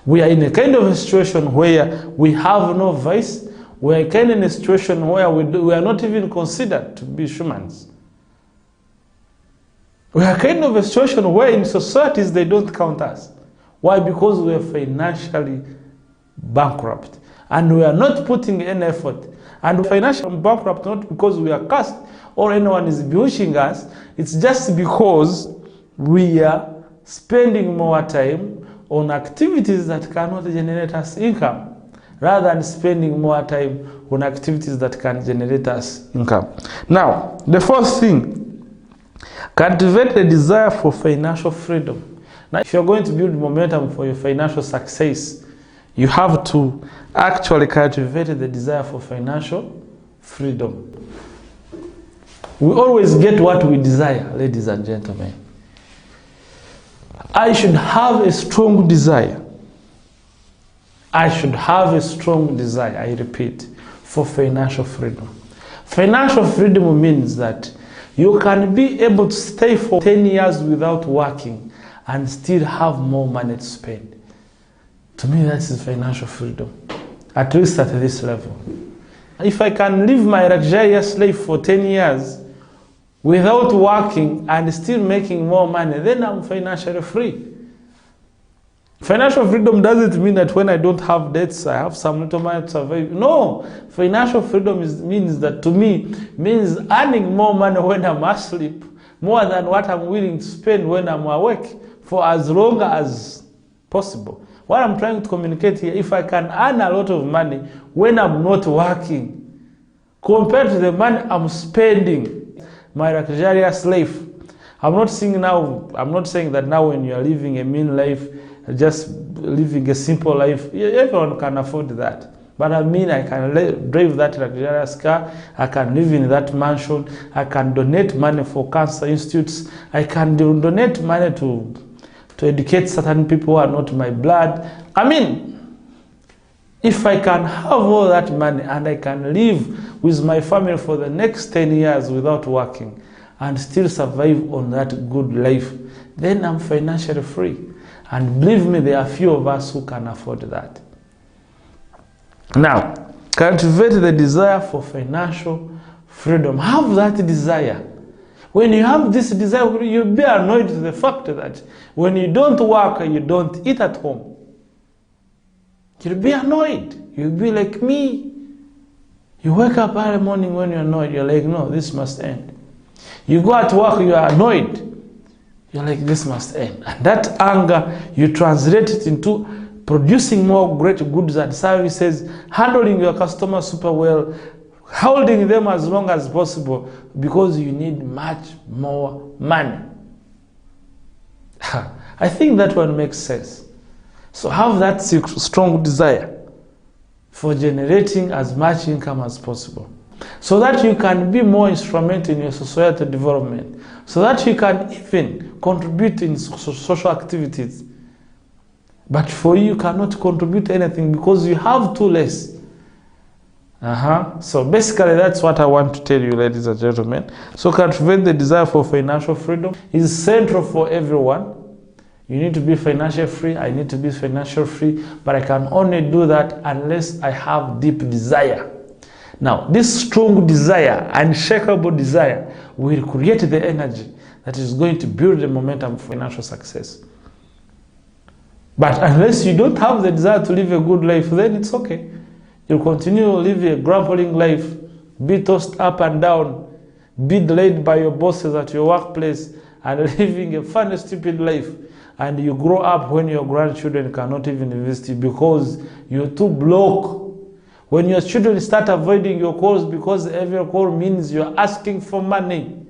We are in a kind of a situation where we have no voice. We are kind of in a situation where we are not even considered to be humans. We are kind of a situation where in societies they don't count us. Why? Because we are financially bankrupt. And we are not putting any effort. And we're financially bankrupt not because we are cursed or anyone is bewitching us. It's just because we are spending more time on activities that cannot generate us income, rather than spending more time on activities that can generate us income. Now, the first thing, cultivate the desire for financial freedom. Now, if you're going to build momentum for your financial success, you have to actually cultivate the desire for financial freedom. We always get what we desire, ladies and gentlemen. I should have a strong desire. I should have a strong desire, I repeat, for financial freedom. Financial freedom means that you can be able to stay for 10 years without working and still have more money to spend. To me, that is financial freedom, at least at this level. If I can live my luxurious life for 10 years without working and still making more money, then I'm financially free. Financial freedom doesn't mean that when I don't have debts, I have some little money to survive. No, financial freedom means that, to me, means earning more money when I'm asleep, more than what I'm willing to spend when I'm awake, for as long as possible. What I'm trying to communicate here, if I can earn a lot of money when I'm not working, compared to the money I'm spending, my luxurious life. I'm not saying that now when you're living a mean life, just living a simple life, everyone can afford that. But I mean, I can drive that luxurious car, I can live in that mansion, I can donate money for cancer institutes, I can donate money to educate certain people who are not my blood. I mean, if I can have all that money and I can live with my family for the next 10 years without working and still survive on that good life, then I'm financially free. And believe me, there are few of us who can afford that. Now, cultivate the desire for financial freedom. Have that desire. When you have this desire, you'll be annoyed with the fact that when you don't work, you don't eat at home. You'll be annoyed. You'll be like me. You wake up early morning when you're annoyed. You're like, no, this must end. You go at work, you are annoyed. You're like, this must end. And that anger, you translate it into producing more great goods and services, handling your customers super well, holding them as long as possible, because you need much more money. I think that one makes sense. So have that strong desire for generating as much income as possible, so that you can be more instrumental in your societal development, so that you can even contribute in social activities. But for you cannot contribute anything because you have too less. So basically that's what I want to tell you, ladies and gentlemen. So cultivate the desire for financial freedom is central for everyone. You need to be financially free. I need to be financially free, but I can only do that unless I have deep desire. Now, this strong desire, unshakable desire, will create the energy that is going to build the momentum for financial success. But unless you don't have the desire to live a good life, then it's okay. You'll continue to live a grumbling life, be tossed up and down, be delayed by your bosses at your workplace, and living a funny, stupid life. And you grow up when your grandchildren cannot even visit you because you're too broke. When your children start avoiding your calls because every call means you're asking for money,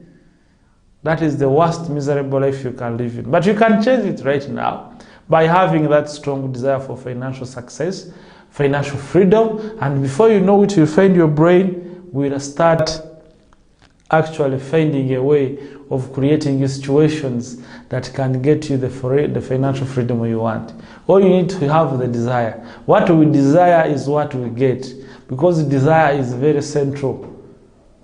that is the worst miserable life you can live in. But you can change it right now by having that strong desire for financial success, financial freedom, and before you know it, you'll find your brain will start actually finding a way of creating situations that can get you the financial freedom you want. All you need to have the desire. What we desire is what we get, because desire is very central.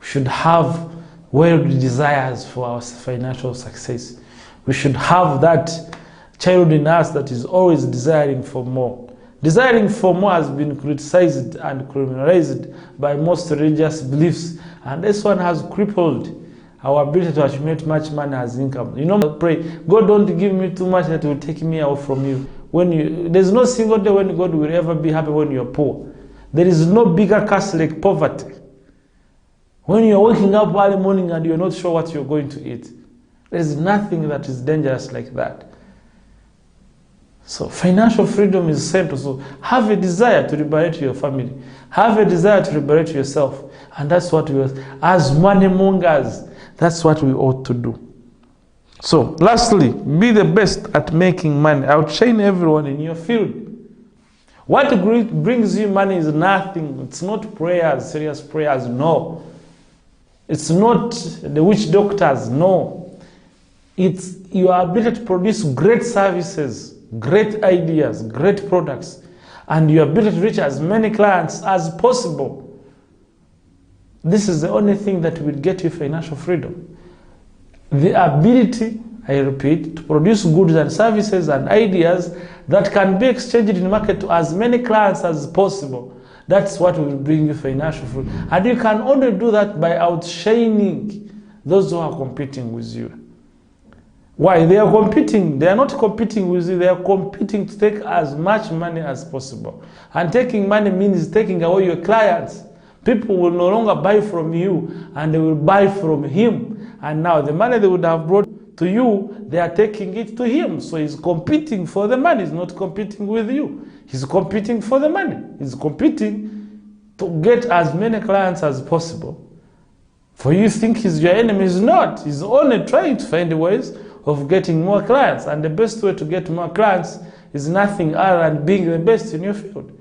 We should have worldly desires for our financial success. We should have that child in us that is always desiring for more. Desiring for more has been criticized and criminalized by most religious beliefs, and this one has crippled our ability to accumulate much money as income. You know, pray, God, don't give me too much that will take me away from you. There's no single day when God will ever be happy when you're poor. There is no bigger curse like poverty. When you're waking up early morning and you're not sure what you're going to eat, there's nothing that is dangerous like that. So financial freedom is central. So have a desire to liberate your family. Have a desire to liberate yourself. And that's what we, as money mongers, that's what we ought to do. So lastly, be the best at making money. Outshine everyone in your field. What brings you money is nothing. It's not prayers, serious prayers, no. It's not the witch doctors, no. It's your ability to produce great services, great ideas, great products, and your ability to reach as many clients as possible. This is the only thing that will get you financial freedom. The ability, I repeat, to produce goods and services and ideas that can be exchanged in the market to as many clients as possible. That's what will bring you financial freedom. And you can only do that by outshining those who are competing with you. Why? They are competing. They are not competing with you. They are competing to take as much money as possible. And taking money means taking away your clients. People will no longer buy from you, and they will buy from him. And now the money they would have brought to you, they are taking it to him. So he's competing for the money. He's not competing with you. He's competing for the money. He's competing to get as many clients as possible. For you think he's your enemy. He's not. He's only trying to find ways of getting more clients. And the best way to get more clients is nothing other than being the best in your field.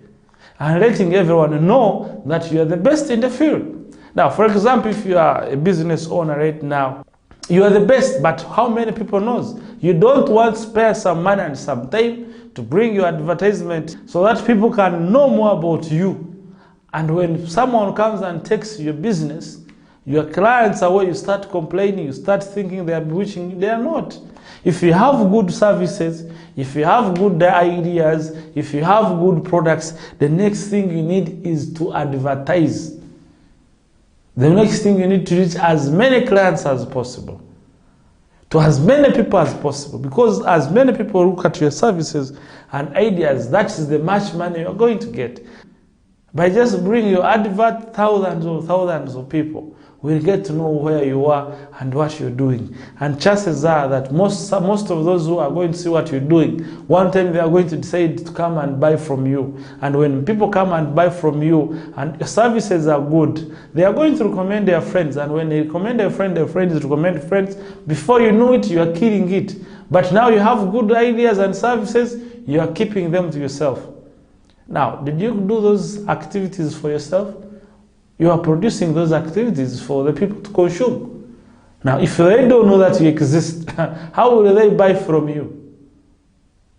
And letting everyone know that you are the best in the field. Now, for example, if you are a business owner right now, you are the best, but how many people knows? You don't want to spare some money and some time to bring your advertisement so that people can know more about you. And when someone comes and takes your business, your clients are where you start complaining, you start thinking they are bewitching you. They are not. If you have good services, if you have good ideas, if you have good products, the next thing you need is to advertise. The next thing you need to reach as many clients as possible, to as many people as possible, because as many people look at your services and ideas, that is the much money you're going to get. By just bringing your advert, thousands of people will get to know where you are and what you're doing. And chances are that most of those who are going to see what you're doing, one time they are going to decide to come and buy from you. And when people come and buy from you and your services are good, they are going to recommend their friends. And when they recommend their friends recommend friends. Before you know it, you are killing it. But now you have good ideas and services, you are keeping them to yourself. Now, did you do those activities for yourself? You are producing those activities for the people to consume. Now, if they don't know that you exist, how will they buy from you?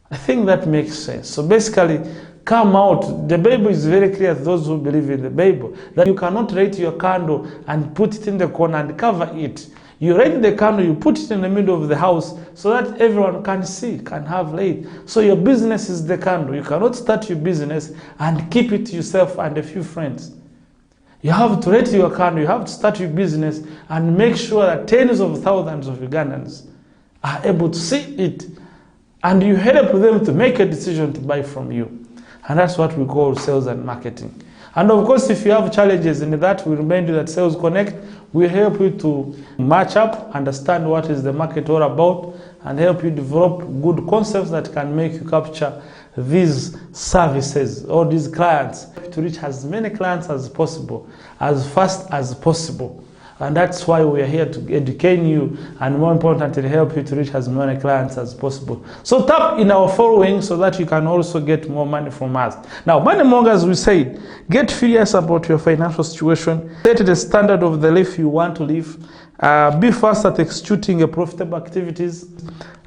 I think that makes sense. So basically, come out. The Bible is very clear to those who believe in the Bible that you cannot light your candle and put it in the corner and cover it. You light the candle, you put it in the middle of the house so that everyone can see, can have light. So your business is the candle. You cannot start your business and keep it to yourself and a few friends. You have to light your candle, you have to start your business and make sure that tens of thousands of Ugandans are able to see it. And you help them to make a decision to buy from you. And that's what we call sales and marketing. And of course, if you have challenges in that, we remind you that Sales Connect will help you to match up, understand what is the market all about, and help you develop good concepts that can make you capture these services or these clients, to reach as many clients as possible, as fast as possible. And that's why we are here to educate you and, more importantly, help you to reach as many clients as possible. So tap in our following so that you can also get more money from us. Now, money mongers, we said, get serious about your financial situation. Set the standard of the life you want to live. Be fast at executing your profitable activities.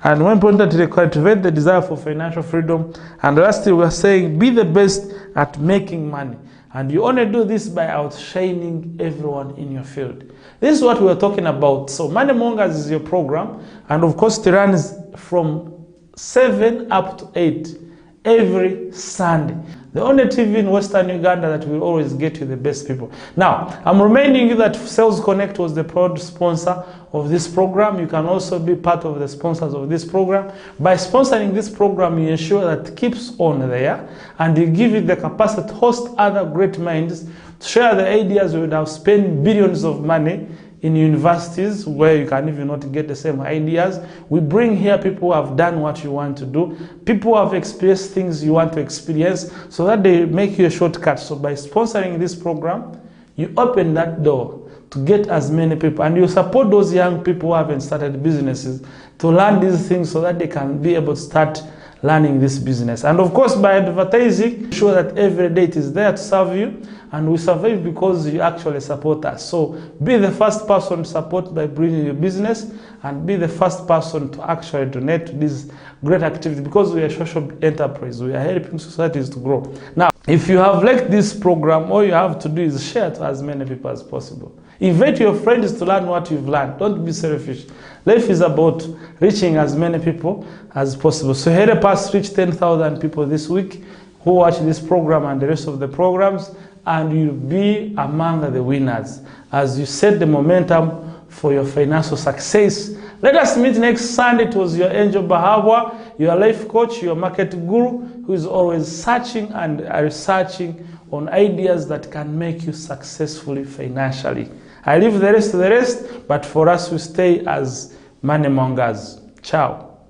And more importantly, cultivate the desire for financial freedom. And lastly, we are saying, be the best at making money. And you only do this by outshining everyone in your field. This is what we are talking about. So Money Mongers is your program. And of course, it runs from 7 up to 8 every Sunday. The only TV in Western Uganda that will always get you the best people. Now, I'm reminding you that Sales Connect was the proud sponsor of this program. You can also be part of the sponsors of this program. By sponsoring this program, you ensure that it keeps on there, and you give it the capacity to host other great minds, to share the ideas. We would have spent billions of money in universities where you can even not get the same ideas. We bring here people who have done what you want to do, people who have experienced things you want to experience, so that they make you a shortcut. So by sponsoring this program, you open that door to get as many people, and you support those young people who haven't started businesses to learn these things so that they can be able to start learning this business. And of course, by advertising, ensure that every day it is there to serve you, and we survive because you actually support us. So be the first person to support by bringing your business, and be the first person to actually donate to this great activity, because we are a social enterprise. We are helping societies to grow. Now, if you have liked this program, all you have to do is share to as many people as possible. Invite your friends to learn what you've learned. Don't be selfish. Life is about reaching as many people as possible. So help us reach 10,000 people this week who watch this program and the rest of the programs, and you'll be among the winners as you set the momentum for your financial success. Let us meet next Sunday. It was your Angel Bahabwa, your life coach, your market guru, who is always searching and researching on ideas that can make you successfully financially. I leave the rest to the rest, but for us, we stay as money mongers. Ciao.